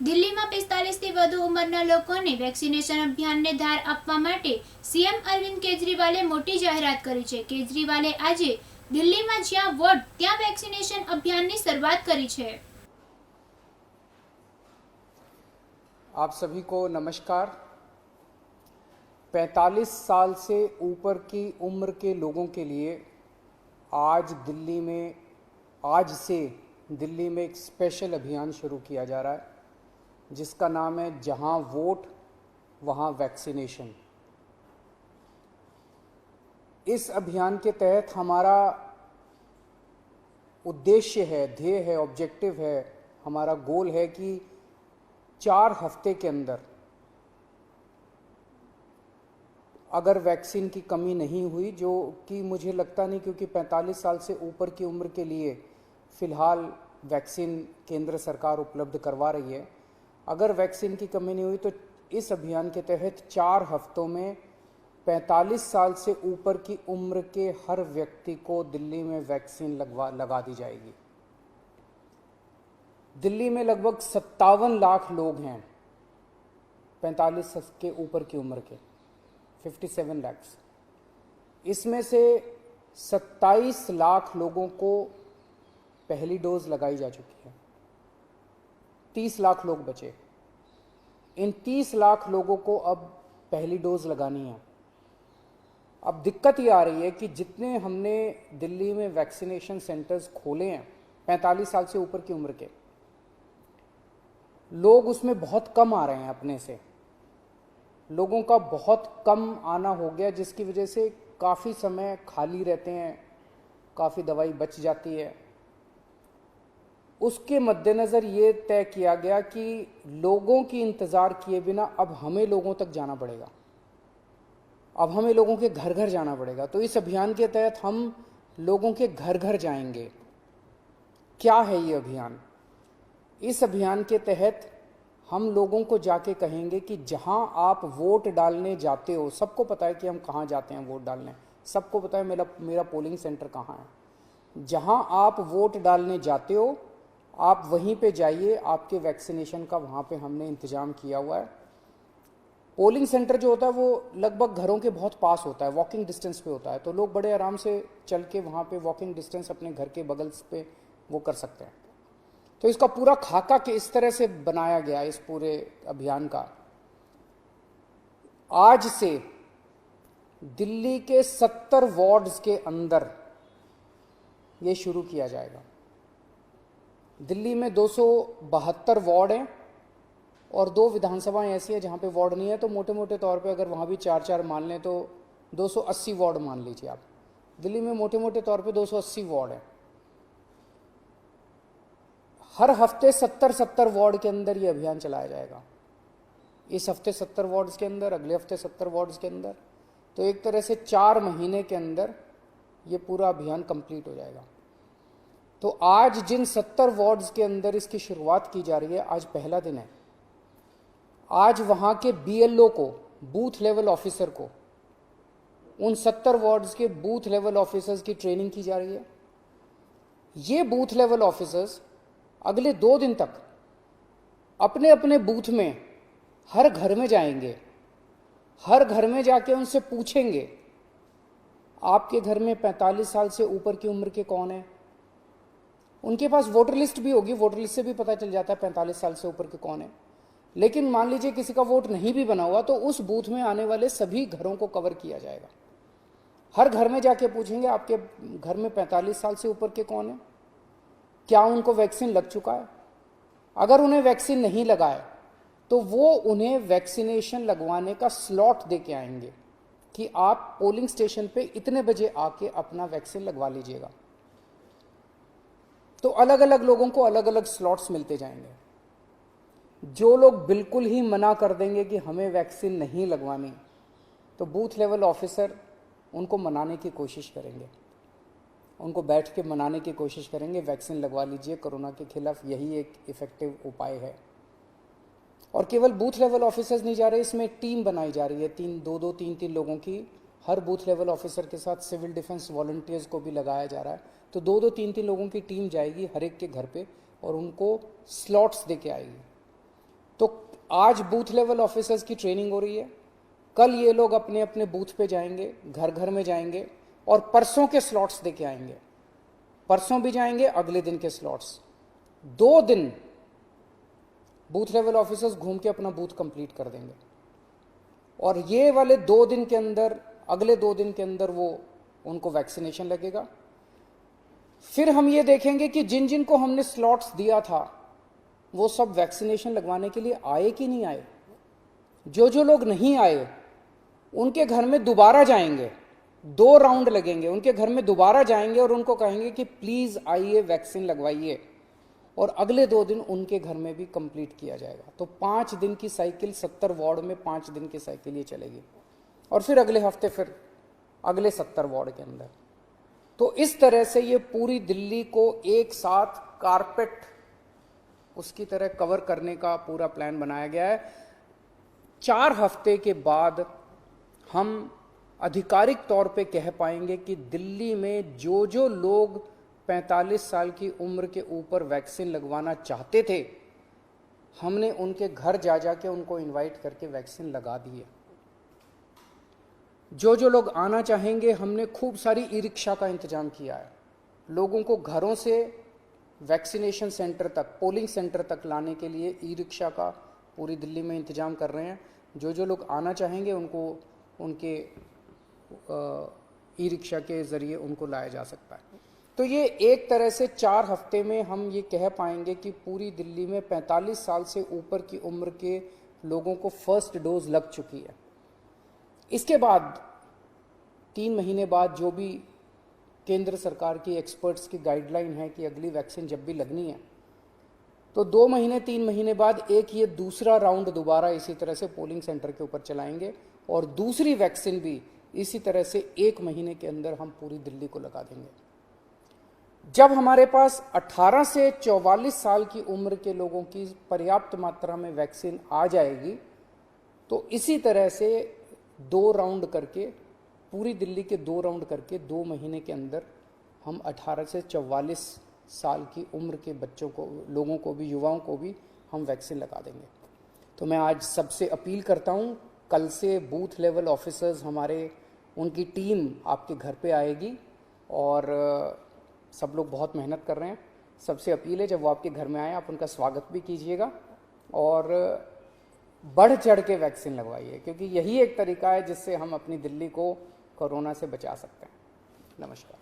દિલ્હીમાં 45 થી વધુ ઉંમરના લોકોને વેક્સિનેશન અભિયાનને ધાર આપવા માટે સીએમ અરવિંદ કેજરીવાલે મોટી જાહેરાત કરી છે। કેજરીવાલે આજે દિલ્હીમાં જ્યાં વોર્ડ ત્યાં વેક્સિનેશન અભિયાનની શરૂઆત કરી છે। आप सभी को नमस्कार। 45 साल से ऊपर की उम्र के लोगों के लिए आज से दिल्ली में एक स्पेशल अभियान शुरू किया जा रहा है, जिसका नाम है जहां वोट वहां वैक्सीनेशन। इस अभियान के तहत हमारा उद्देश्य है, ध्येय है, ऑब्जेक्टिव है, हमारा गोल है कि 4 हफ्ते के अंदर अगर वैक्सीन की कमी नहीं हुई, जो कि मुझे लगता नहीं, क्योंकि 45 साल से ऊपर की उम्र के लिए फ़िलहाल वैक्सीन केंद्र सरकार उपलब्ध करवा रही है। अगर वैक्सीन की कमी नहीं हुई तो इस अभियान के तहत 4 हफ्तों में 45 साल से ऊपर की उम्र के हर व्यक्ति को दिल्ली में वैक्सीन लगा दी जाएगी। दिल्ली में लगभग 57 लाख लोग हैं 45 के ऊपर की उम्र के, 57 लाख। इसमें से 27 लाख लोगों को पहली डोज लगाई जा चुकी है, 30 लाख लोग बचे। इन 30 लाख लोगों को अब पहली डोज लगानी है। अब दिक्कत ये आ रही है कि जितने हमने दिल्ली में वैक्सीनेशन सेंटर्स खोले हैं 45 साल से ऊपर की उम्र के लोग, उसमें बहुत कम आ रहे हैं। अपने से लोगों का बहुत कम आना हो गया, जिसकी वजह से काफ़ी समय खाली रहते हैं, काफ़ी दवाई बच जाती है। उसके मद्देनज़र ये तय किया गया कि लोगों की इंतज़ार किए बिना अब हमें लोगों तक जाना पड़ेगा, अब हमें लोगों के घर घर जाना पड़ेगा। तो इस अभियान के तहत हम लोगों के घर घर जाएंगे। क्या है ये अभियान? इस अभियान के तहत हम लोगों को जाके कहेंगे कि जहां आप वोट डालने जाते हो, सबको पता है कि हम कहां जाते हैं वोट डालने, सबको पता है मेरा पोलिंग सेंटर कहां है। जहां आप वोट डालने जाते हो आप वहीं पे जाइए, आपके वैक्सीनेशन का वहाँ पे हमने इंतज़ाम किया हुआ है। पोलिंग सेंटर जो होता है वो लगभग घरों के बहुत पास होता है, वॉकिंग डिस्टेंस पे होता है, तो लोग बड़े आराम से चल के वहाँ पे वॉकिंग डिस्टेंस अपने घर के बगल पे वो कर सकते हैं। तो इसका पूरा खाका के इस तरह से बनाया गया इस पूरे अभियान का। आज से दिल्ली के 70 वार्ड्स के अंदर ये शुरू किया जाएगा। दिल्ली में 272 वार्ड हैं और 2 विधानसभाएं ऐसी हैं जहां पे वार्ड नहीं है, तो मोटे मोटे तौर पे अगर वहां भी 4-4 मान लें तो 280 वार्ड मान लीजिए आप। दिल्ली में मोटे मोटे तौर पे 280 वार्ड हैं। हर हफ्ते 70 वार्ड के अंदर ये अभियान चलाया जाएगा। इस हफ्ते 70 वार्ड्स के अंदर, अगले हफ्ते 70 वार्ड्स के अंदर, तो एक तरह से 4 महीने के अंदर ये पूरा अभियान कंप्लीट हो जाएगा। तो आज जिन 70 वार्ड्स के अंदर इसकी शुरुआत की जा रही है, आज पहला दिन है। आज वहां के बीएलओ को, बूथ लेवल ऑफिसर को, उन 70 वार्ड्स के बूथ लेवल ऑफिसर्स की ट्रेनिंग की जा रही है। ये बूथ लेवल ऑफिसर्स अगले 2 दिन तक अपने अपने बूथ में हर घर में जाएंगे, हर घर में जाके उनसे पूछेंगे आपके घर में 45 साल से ऊपर की उम्र के कौन है। उनके पास वोटर लिस्ट भी होगी, वोटर लिस्ट से भी पता चल जाता है 45 साल से ऊपर के कौन है। लेकिन मान लीजिए किसी का वोट नहीं भी बना हुआ, तो उस बूथ में आने वाले सभी घरों को कवर किया जाएगा। हर घर में जाके पूछेंगे आपके घर में 45 साल से ऊपर के कौन है, क्या उनको वैक्सीन लग चुका है। अगर उन्हें वैक्सीन नहीं लगा है तो वो उन्हें वैक्सीनेशन लगवाने का स्लॉट दे के आएंगे कि आप पोलिंग स्टेशन पे इतने बजे आके अपना वैक्सीन लगवा लीजिएगा। तो अलग अलग लोगों को अलग अलग स्लॉट्स मिलते जाएंगे। जो लोग बिल्कुल ही मना कर देंगे कि हमें वैक्सीन नहीं लगवानी, तो बूथ लेवल ऑफिसर उनको मनाने की कोशिश करेंगे, उनको बैठ के मनाने की कोशिश करेंगे, वैक्सीन लगवा लीजिए, कोरोना के खिलाफ यही एक इफेक्टिव उपाय है। और केवल बूथ लेवल ऑफिसर्स नहीं जा रहे, इसमें टीम बनाई जा रही है, 3 लोगों की। हर बूथ लेवल ऑफिसर के साथ सिविल डिफेंस वॉलंटियर्स को भी लगाया जा रहा है। तो 2-3 लोगों की टीम जाएगी हर एक के घर पे और उनको स्लॉट्स दे के आएगी। आज बूथ लेवल ऑफिसर्स की ट्रेनिंग हो रही है, कल ये लोग अपने अपने बूथ पे जाएंगे, घर घर में जाएंगे और परसों के स्लॉट्स देके आएंगे। परसों भी जाएंगे, अगले दिन के स्लॉट्स। 2 दिन बूथ लेवल ऑफिसर्स घूम के अपना बूथ कंप्लीट कर देंगे और ये वाले 2 दिन के अंदर, अगले 2 दिन के अंदर वो उनको वैक्सीनेशन लगेगा। फिर हम ये देखेंगे कि जिन जिन को हमने स्लॉट्स दिया था वो सब वैक्सीनेशन लगवाने के लिए आए कि नहीं आए। जो जो लोग नहीं आए उनके घर में दोबारा जाएंगे, 2 राउंड लगेंगे, उनके घर में दोबारा जाएंगे और उनको कहेंगे कि प्लीज आइए वैक्सीन लगवाइए, और अगले 2 दिन उनके घर में भी कंप्लीट किया जाएगा। तो 5 दिन की साइकिल, 70 वार्ड में 5 दिन की साइकिल ये चलेगी और फिर अगले हफ्ते फिर अगले 70 वार्ड के अंदर। तो इस तरह से ये पूरी दिल्ली को एक साथ कारपेट उसकी तरह कवर करने का पूरा प्लान बनाया गया है। 4 हफ्ते के बाद हम आधिकारिक तौर पे कह पाएंगे कि दिल्ली में जो जो लोग 45 साल की उम्र के ऊपर वैक्सीन लगवाना चाहते थे, हमने उनके घर जा जाके उनको इनवाइट करके वैक्सीन लगा दी है। जो जो लोग आना चाहेंगे, हमने खूब सारी ई रिक्शा का इंतजाम किया है। लोगों को घरों से वैक्सीनेशन सेंटर तक, पोलिंग सेंटर तक लाने के लिए ई रिक्शा का पूरी दिल्ली में इंतजाम कर रहे हैं। जो जो लोग आना चाहेंगे उनको उनके ई रिक्शा के ज़रिए उनको लाया जा सकता है। तो ये एक तरह से 4 हफ्ते में हम ये कह पाएंगे कि पूरी दिल्ली में 45 साल से ऊपर की उम्र के लोगों को फर्स्ट डोज लग चुकी है। इसके बाद 3 महीने बाद जो भी केंद्र सरकार की एक्सपर्ट्स की गाइडलाइन है कि अगली वैक्सीन जब भी लगनी है, तो 2 महीने 3 महीने बाद एक ये दूसरा राउंड दोबारा इसी तरह से पोलिंग सेंटर के ऊपर चलाएंगे और दूसरी वैक्सीन भी इसी तरह से 1 महीने के अंदर हम पूरी दिल्ली को लगा देंगे। जब हमारे पास 18 से 44 साल की उम्र के लोगों की पर्याप्त मात्रा में वैक्सीन आ जाएगी, तो इसी तरह से 2 राउंड करके, पूरी दिल्ली के 2 राउंड करके 2 महीने के अंदर हम 18 से 44 साल की उम्र के बच्चों को, लोगों को भी, युवाओं को भी हम वैक्सीन लगा देंगे। तो मैं आज सबसे अपील करता हूँ, कल से बूथ लेवल ऑफिसर्स हमारे, उनकी टीम आपके घर पे आएगी और सब लोग बहुत मेहनत कर रहे हैं। सबसे अपील है जब वो आपके घर में आए आप उनका स्वागत भी कीजिएगा और बढ़ चढ़ के वैक्सीन लगवाइए, क्योंकि यही एक तरीका है जिससे हम अपनी दिल्ली को कोरोना से बचा सकते हैं। नमस्कार।